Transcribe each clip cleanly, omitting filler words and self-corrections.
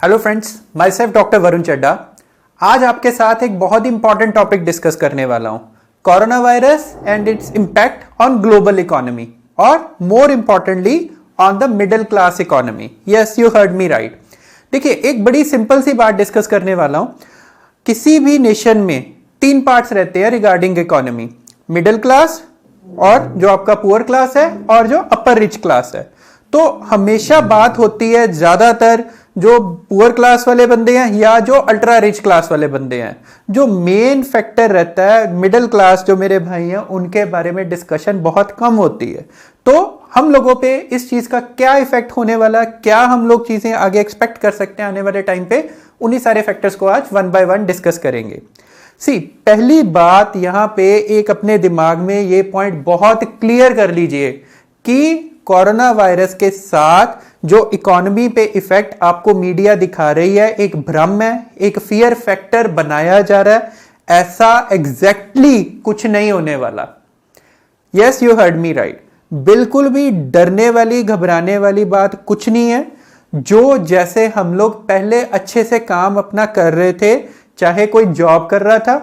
Hello friends, myself doctor Varun Chadha. आज आपके साथ एक बहुत इंपॉर्टेंट टॉपिक डिस्कस करने वाला हूं, corona virus and its impact on global economy और more importantly on the middle class economy. Yes, you heard me right. देखिए, एक बड़ी सिंपल सी बात डिस्कस करने वाला हूं। किसी भी नेशन में 3 पार्ट्स रहते हैं रिगार्डिंग इकोनॉमी, मिडिल क्लास और जो आपका पुअर क्लास है और जो अपर रिच क्लास है। तो हमेशा बात होती है ज्यादातर जो पुअर क्लास वाले बंदे हैं या जो अल्ट्रा रिच क्लास वाले बंदे हैं। जो मेन फैक्टर रहता है मिडिल क्लास जो मेरे भाई हैं, उनके बारे में डिस्कशन बहुत कम होती है। तो हम लोगों पे इस चीज का क्या इफेक्ट होने वाला, क्या हम लोग चीजें आगे एक्सपेक्ट कर सकते हैं आने वाले टाइम पे, उन्हीं सारे फैक्टर्स को आज वन बाय वन डिस्कस करेंगे। पहली बात यहां पे एक अपने दिमाग में ये पॉइंट बहुत क्लियर कर लीजिए कि कोरोना वायरस के साथ जो इकोनॉमी पे इफेक्ट आपको मीडिया दिखा रही है, एक भ्रम है, एक फियर फैक्टर बनाया जा रहा है। ऐसा एग्जैक्टली कुछ नहीं होने वाला। Yes, you heard me right. बिल्कुल भी डरने वाली, घबराने वाली बात कुछ नहीं है। जो जैसे हम लोग पहले अच्छे से काम अपना कर रहे थे, चाहे कोई जॉब कर रहा था,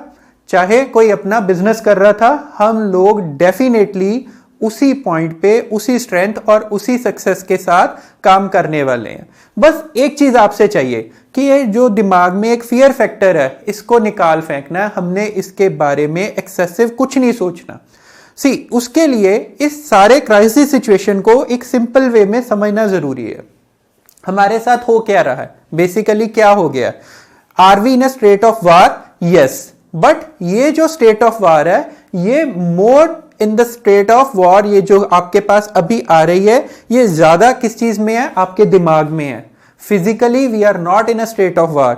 चाहे कोई अपना बिजनेस कर रहा था, हम लोग डेफिनेटली उसी पॉइंट पे, उसी स्ट्रेंथ और उसी सक्सेस के साथ काम करने वाले हैं। बस एक चीज आपसे चाहिए कि ये जो दिमाग में एक फियर फैक्टर है, इसको निकाल फेंकना है। हमने इसके बारे में एक्सेसिव कुछ नहीं सोचना। उसके लिए इस सारे क्राइसिस सिचुएशन को एक सिंपल वे में समझना जरूरी है। हमारे साथ हो क्या रहा है, बेसिकली क्या हो गया? Are we in a state of war? Yes, but ये जो स्टेट ऑफ वार है, ये more in the state of war, ये जो आपके पास अभी आ रही है, ये ज्यादा किस चीज में है? आपके दिमाग में है। Physically we are not in a state of war.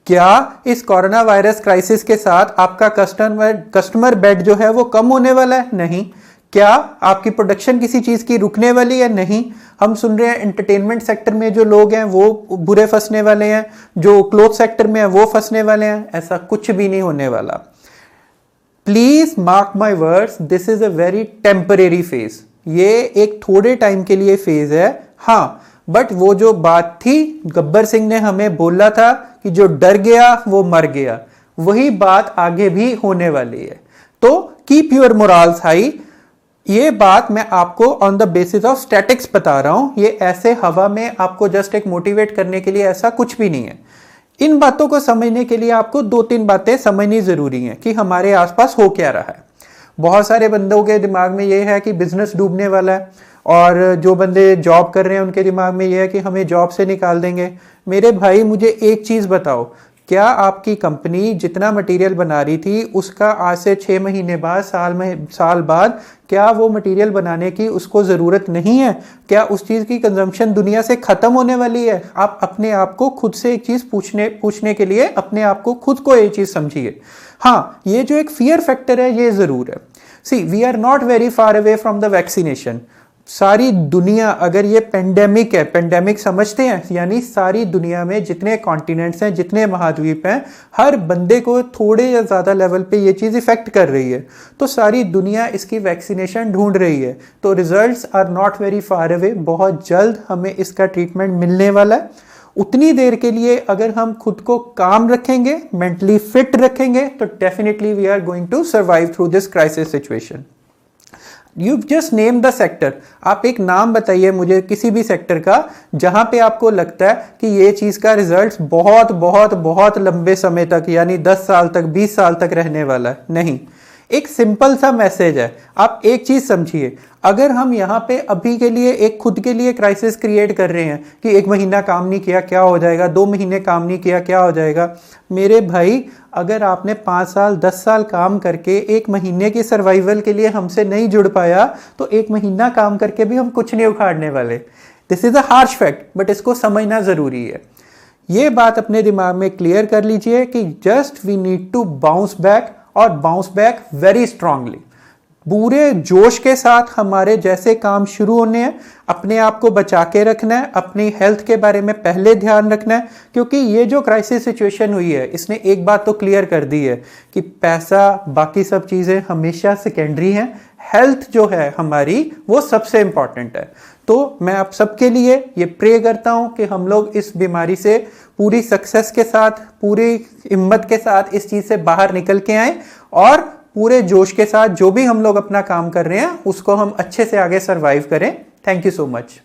क्या इस कोरोना वायरस क्राइसिस के साथ आपका कस्टमर बेड जो है वो कम होने वाला है? नहीं। क्या आपकी प्रोडक्शन किसी चीज की रुकने वाली है? नहीं। हम सुन रहे हैं एंटरटेनमेंट सेक्टर में जो लोग हैं वो बुरे फंसने वाले हैं, जो क्लोथ सेक्टर में है वो फंसने वाले हैं। ऐसा कुछ भी नहीं होने वाला। Please mark my words, this is a very temporary phase. ये एक थोड़े टाइम के लिए फेज है, हाँ, बट वो जो बात थी, गब्बर सिंह ने हमें बोला था कि जो डर गया वो मर गया, वही बात आगे भी होने वाली है। तो कीप योर मोरल्स हाई। ये बात मैं आपको on the basis of statics बता रहा हूं। ये ऐसे हवा में आपको जस्ट एक मोटिवेट करने के लिए ऐसा कुछ भी नहीं है। इन बातों को समझने के लिए आपको 2-3 बातें समझनी जरूरी हैं कि हमारे आसपास हो क्या रहा है। बहुत सारे बंदों के दिमाग में ये है कि बिजनेस डूबने वाला है, और जो बंदे जॉब कर रहे हैं उनके दिमाग में ये है कि हमें जॉब से निकाल देंगे। मेरे भाई, मुझे एक चीज बताओ, क्या आपकी कंपनी जितना मटेरियल बना रही थी उसका आज से 6 महीने बाद, साल बाद, क्या वो मटेरियल बनाने की उसको जरूरत नहीं है? क्या उस चीज की कंजम्पशन दुनिया से खत्म होने वाली है? आप अपने आप को खुद से एक चीज पूछने के लिए अपने आप को खुद को ये चीज समझिए। हाँ, ये जो एक फियर फैक्टर है ये जरूर है। We are not very far away from the vaccination. सारी दुनिया, अगर ये पेंडेमिक है, पेंडेमिक समझते हैं, यानी सारी दुनिया में जितने कॉन्टिनेंट्स हैं, जितने महाद्वीप हैं, हर बंदे को थोड़े या ज्यादा लेवल पे ये चीज इफेक्ट कर रही है। तो सारी दुनिया इसकी वैक्सीनेशन ढूंढ रही है। तो results are not very far away. बहुत जल्द हमें इसका ट्रीटमेंट मिलने वाला है। उतनी देर के लिए अगर हम खुद को काम रखेंगे, मेंटली फिट रखेंगे, तो definitely we are going to survive through this crisis situation. You just name the sector. आप एक नाम बताइए मुझे किसी भी सेक्टर का जहां पे आपको लगता है कि ये चीज का रिजल्ट बहुत बहुत बहुत लंबे समय तक, यानी 10 साल तक, 20 साल तक रहने वाला है। नहीं, एक सिंपल सा मैसेज है। आप एक चीज समझिए, अगर हम यहाँ पे अभी के लिए एक खुद के लिए क्राइसिस क्रिएट कर रहे हैं कि 1 महीना काम नहीं किया क्या हो जाएगा, 2 महीने काम नहीं किया क्या हो जाएगा, मेरे भाई, अगर आपने 5 साल 10 साल काम करके 1 महीने के सर्वाइवल के लिए हमसे नहीं जुड़ पाया, तो 1 महीना काम करके भी हम कुछ नहीं उखाड़ने वाले। This is a harsh fact, but इसको समझना जरूरी है। ये बात अपने दिमाग में क्लियर कर लीजिए कि just we need to bounce back, और बाउंस बैक वेरी स्ट्रांगली। पूरे जोश के साथ हमारे जैसे काम शुरू होने हैं। अपने आप को बचा के रखना है, अपनी हेल्थ के बारे में पहले ध्यान रखना है, क्योंकि ये जो क्राइसिस सिचुएशन हुई है इसने एक बात तो क्लियर कर दी है कि पैसा, बाकी सब चीजें हमेशा सेकेंडरी हैं। हेल्थ जो है हमारी वो सबसे इंपॉर्टेंट है। तो मैं आप सबके लिए ये प्रे करता हूं कि हम लोग इस बीमारी से पूरी सक्सेस के साथ, पूरी हिम्मत के साथ इस चीज से बाहर निकल के आए और पूरे जोश के साथ जो भी हम लोग अपना काम कर रहे हैं उसको हम अच्छे से आगे सर्वाइव करें। Thank you so much.